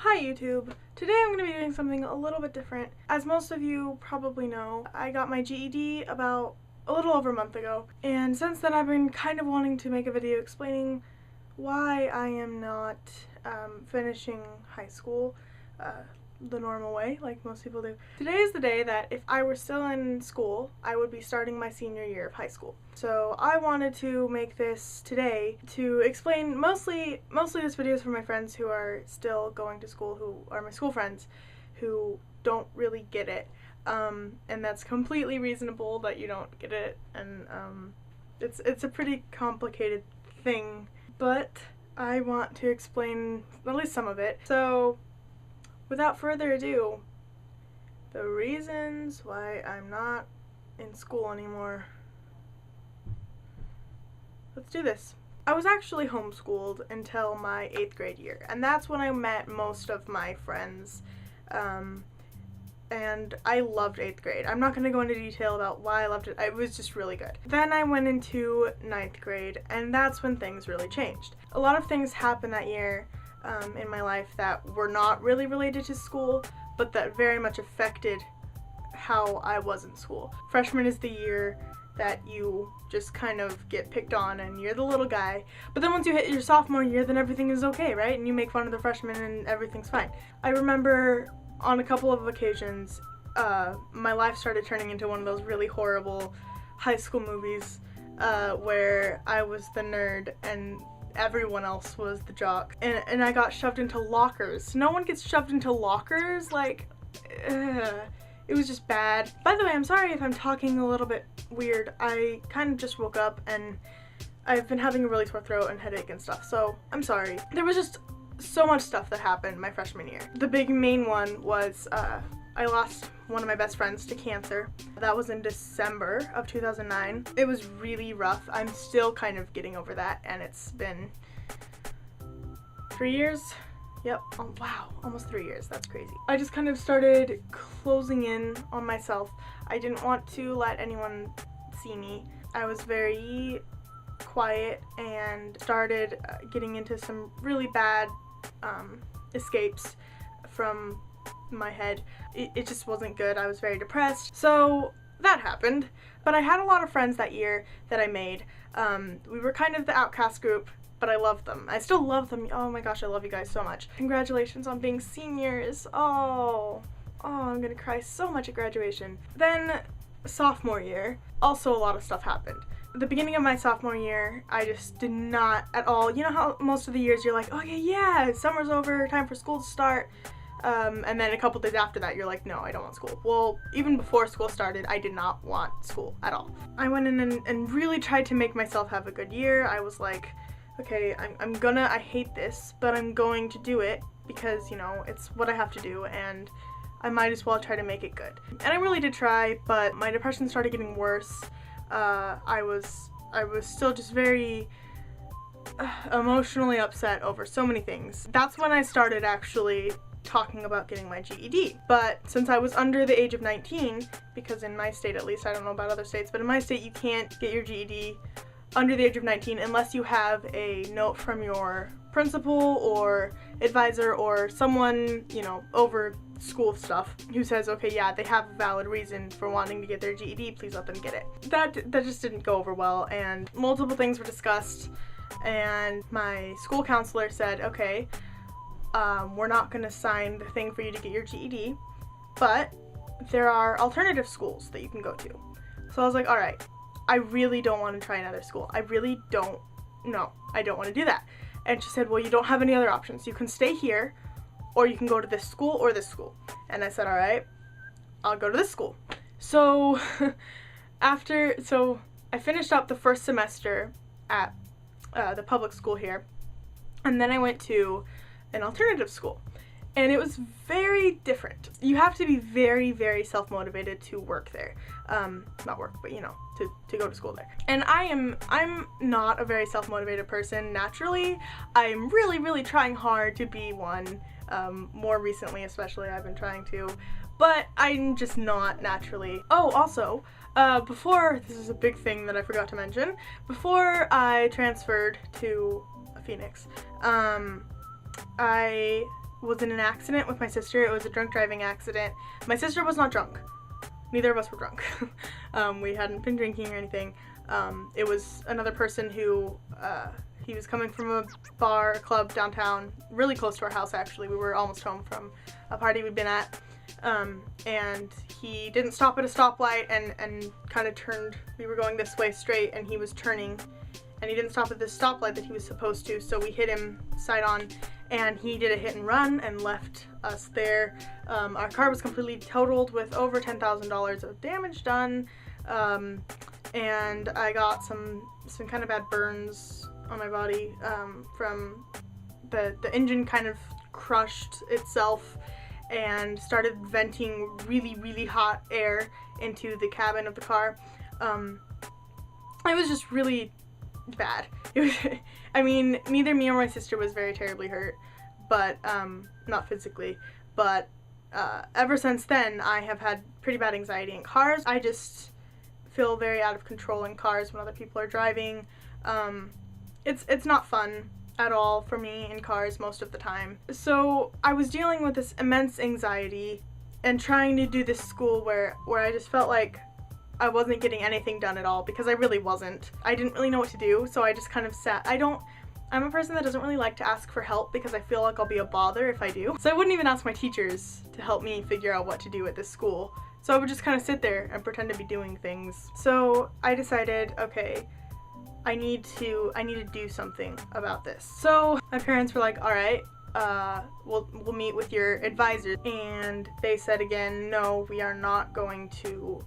Hi YouTube! Today I'm going to be doing something a little bit different. As most of you probably know, I got my GED about a little over a month ago, and since then I've been kind of wanting to make a video explaining why I am not finishing high school the normal way, like most people do. Today is the day that if I were still in school, I would be starting my senior year of high school. So I wanted to make this today to explain, mostly this video is for my friends who are still going to school, who are my school friends, who don't really get it. And that's completely reasonable that you don't get it, and it's a pretty complicated thing, but I want to explain at least some of it. So without further ado, the reasons why I'm not in school anymore. Let's do this. I was actually homeschooled until my 8th grade year, and that's when I met most of my friends, and I loved 8th grade. I'm not going to go into detail about why I loved it. It was just really good. Then I went into 9th grade, and that's when things really changed. A lot of things happened that year in my life that were not really related to school, but that very much affected how I was in school. Freshman is the year that you just kind of get picked on and you're the little guy, but then once you hit your sophomore year, then everything is okay, right? And you make fun of the freshmen and everything's fine. I remember on a couple of occasions, my life started turning into one of those really horrible high school movies where I was the nerd and everyone else was the jock, and I got shoved into lockers. No one gets shoved into lockers, like, it was just bad. By the way, I'm sorry if I'm talking a little bit weird. I kind of just woke up and I've been having a really sore throat and headache and stuff, so I'm sorry. There was just so much stuff that happened my freshman year. The big main one was I lost one of my best friends to cancer. That was in December of 2009. It was really rough. I'm still kind of getting over that, and it's been 3 years. Yep. Oh wow, almost 3 years. That's crazy. I just kind of started closing in on myself. I didn't want to let anyone see me. I was very quiet and started getting into some really bad escapes from my head. It just wasn't good. I was very depressed. So that happened. But I had a lot of friends that year that I made. We were kind of the outcast group, but I loved them. I still love them. Oh my gosh, I love you guys so much. Congratulations on being seniors. Oh, I'm gonna cry so much at graduation. Then sophomore year, also a lot of stuff happened. At the beginning of my sophomore year, I just did not at all, you know how most of the years you're like, okay, yeah, summer's over, time for school to start. And then a couple days after that, you're like, no, I don't want school. Well, even before school started, I did not want school at all. I went in and really tried to make myself have a good year. I was like, okay, I hate this, but I'm going to do it because, you know, it's what I have to do, and I might as well try to make it good. And I really did try, but my depression started getting worse. I was still just very emotionally upset over so many things. That's when I started actually talking about getting my GED. But since I was under the age of 19, because in my state at least, I don't know about other states, but in my state you can't get your GED under the age of 19 unless you have a note from your principal or advisor or someone, you know, over school stuff who says, okay, yeah, they have a valid reason for wanting to get their GED, please let them get it. That just didn't go over well, and multiple things were discussed, and my school counselor said, okay, we're not going to sign the thing for you to get your GED, but there are alternative schools that you can go to. So I was like, all right, I really don't want to try another school. I really don't, no, I don't want to do that. And she said, well, you don't have any other options. You can stay here, or you can go to this school or this school. And I said, all right, I'll go to this school. So so I finished up the first semester at the public school here, and then I went to an alternative school, and it was very different. You have to be very, very self-motivated to work there. Not work, but you know, to go to school there. And I'm not a very self-motivated person naturally. I'm really, really trying hard to be one. More recently especially, I've been trying to, but I'm just not naturally. Oh, also, before, this is a big thing that I forgot to mention, before I transferred to Phoenix, I was in an accident with my sister. It was a drunk driving accident. My sister was not drunk. Neither of us were drunk. We hadn't been drinking or anything. It was another person who, he was coming from a bar, a club downtown, really close to our house actually. We were almost home from a party we'd been at. And he didn't stop at a stoplight and kind of turned, we were going this way straight and he was turning and he didn't stop at this stoplight that he was supposed to, so we hit him side on and he did a hit and run and left us there. Our car was completely totaled with over $10,000 of damage done, and I got some kind of bad burns on my body from the engine kind of crushed itself and started venting really, really hot air into the cabin of the car. It was just really bad. It was, I mean, neither me or my sister was very terribly hurt, but not physically, but ever since then I have had pretty bad anxiety in cars. I just feel very out of control in cars when other people are driving. It's not fun at all for me in cars most of the time. So I was dealing with this immense anxiety and trying to do this school where I just felt like I wasn't getting anything done at all, because I really wasn't. I didn't really know what to do, so I just kind of sat. I'm a person that doesn't really like to ask for help because I feel like I'll be a bother if I do. So I wouldn't even ask my teachers to help me figure out what to do at this school. So I would just kind of sit there and pretend to be doing things. So I decided, okay, I need to do something about this. So my parents were like, all right, we'll meet with your advisor. And they said again, no, we are not going to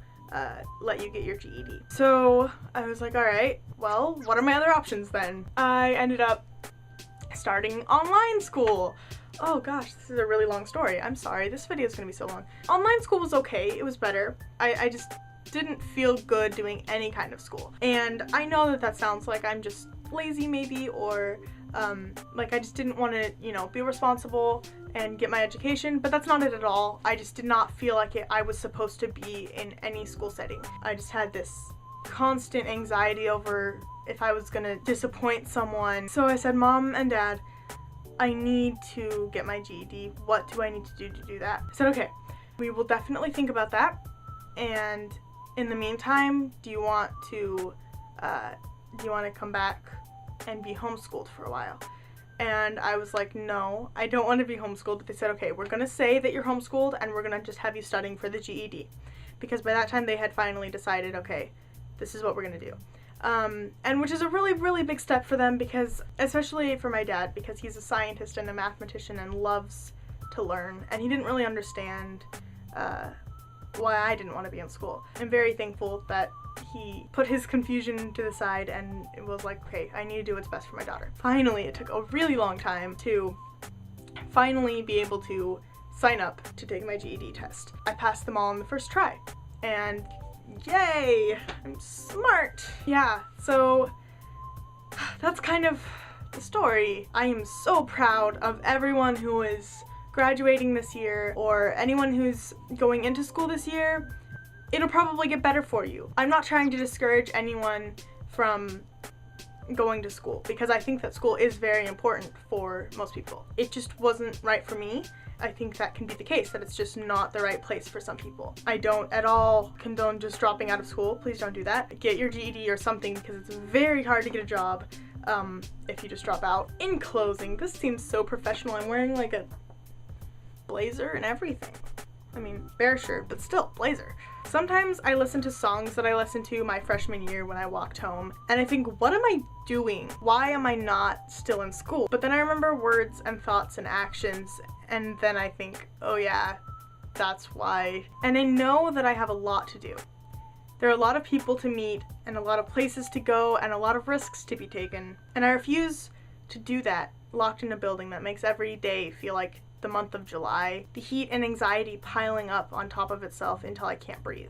let you get your GED. So I was like, all right, well, what are my other options then? I ended up starting online school. Oh gosh, this is a really long story. I'm sorry, this video is gonna be so long. Online school was okay, it was better. I just didn't feel good doing any kind of school. And I know that sounds like I'm just lazy maybe, or like I just didn't want to, you know, be responsible and get my education, but that's not it at all. I just did not feel like I was supposed to be in any school setting. I just had this constant anxiety over if I was gonna disappoint someone. So I said, Mom and Dad, I need to get my GED. What do I need to do that? I said, okay, we will definitely think about that. And in the meantime, do you want to come back and be homeschooled for a while? And I was like, no, I don't want to be homeschooled. But they said, okay, we're gonna say that you're homeschooled and we're gonna just have you studying for the GED. Because by that time they had finally decided, okay, this is what we're gonna do. And which is a really, really big step for them, because, especially for my dad, because he's a scientist and a mathematician and loves to learn, and he didn't really understand why I didn't want to be in school. I'm very thankful that he put his confusion to the side and it was like, okay, I need to do what's best for my daughter. Finally, it took a really long time to finally be able to sign up to take my GED test. I passed them all on the first try, and yay, I'm smart. Yeah, so that's kind of the story. I am so proud of everyone who is graduating this year, or anyone who's going into school this year. It'll probably get better for you. I'm not trying to discourage anyone from going to school, because I think that school is very important for most people. It just wasn't right for me. I think that can be the case, that it's just not the right place for some people. I don't at all condone just dropping out of school. Please don't do that. Get your GED or something, because it's very hard to get a job if you just drop out. In closing, this seems so professional. I'm wearing like a blazer and everything. I mean, bear shirt, but still, blazer. Sometimes I listen to songs that I listened to my freshman year when I walked home, and I think, what am I doing? Why am I not still in school? But then I remember words and thoughts and actions, and then I think, oh yeah, that's why. And I know that I have a lot to do. There are a lot of people to meet, and a lot of places to go, and a lot of risks to be taken. And I refuse to do that locked in a building that makes every day feel like the month of July, the heat and anxiety piling up on top of itself until I can't breathe.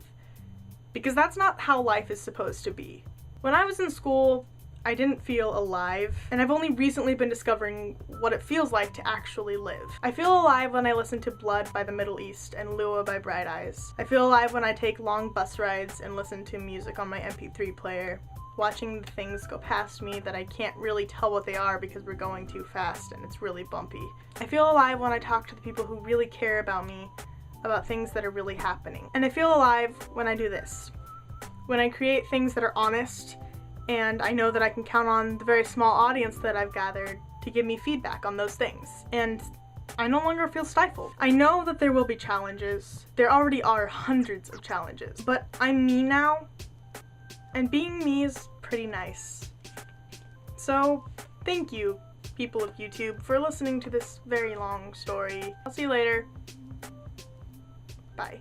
Because that's not how life is supposed to be. When I was in school, I didn't feel alive, and I've only recently been discovering what it feels like to actually live. I feel alive when I listen to Blood by the Middle East and Lua by Bright Eyes. I feel alive when I take long bus rides and listen to music on my MP3 player, watching the things go past me that I can't really tell what they are because we're going too fast and it's really bumpy. I feel alive when I talk to the people who really care about me, about things that are really happening. And I feel alive when I do this. When I create things that are honest, and I know that I can count on the very small audience that I've gathered to give me feedback on those things. And I no longer feel stifled. I know that there will be challenges. There already are hundreds of challenges. But I'm me now, and being me is pretty nice. So, thank you, people of YouTube, for listening to this very long story. I'll see you later. Bye.